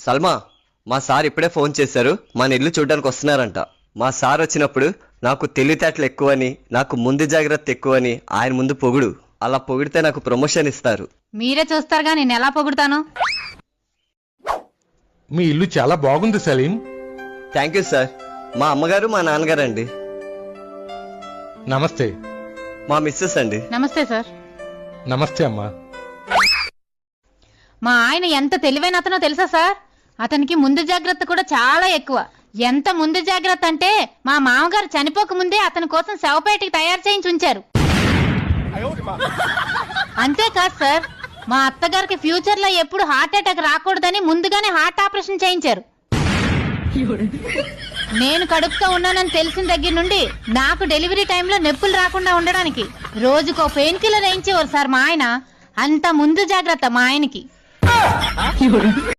సల్మా, మా సార్ ఇప్పుడే ఫోన్ చేశారు, మన ఇల్లు చూడడానికి వస్తున్నారంట. మా సార్ వచ్చినప్పుడు నాకు తెలివితేటలు ఎక్కువని, నాకు ముందు జాగ్రత్త ఎక్కువని ఆయన ముందు పొగుడు. అలా పొగిడితే నాకు ప్రమోషన్ ఇస్తారు. మీరే చూస్తారుగా నేను ఎలా పొగుడుతాను. మీ ఇల్లు చాలా బాగుంది సలీం. Thank you sir. మా అమ్మగారు మా నాన్నగారు అండి. నమస్తే. మా మిస్సెస్ అండి. నమస్తే సార్. నమస్తే అమ్మా. మా ఆయన ఎంత తెలివైన అతనో తెలుసా సార్? అతనికి ముందు జాగ్రత్త కూడా చాలా ఎక్కువ. ఎంత ముందు జాగ్రత్త అంటే మా మామగారు చనిపోక ముందే అతని కోసం శవపేటికి తయారు చేయించి ఉంచారు. అంతేకాదు సార్, మా అత్తగారికి ఫ్యూచర్ లో ఎప్పుడు హార్ట్ అటాక్ రాకూడదని ముందుగానే హార్ట్ ఆపరేషన్ చేయించారు. నేను కడుపుతో ఉన్నానని తెలిసిన దగ్గర నుండి నాకు డెలివరీ టైంలో నొప్పులు రాకుండా ఉండడానికి రోజుకో పెయిన్ కిల్లర్ వేయించేవారు సార్ మా ఆయన. అంత ముందు జాగ్రత్త మా ఆయనకి.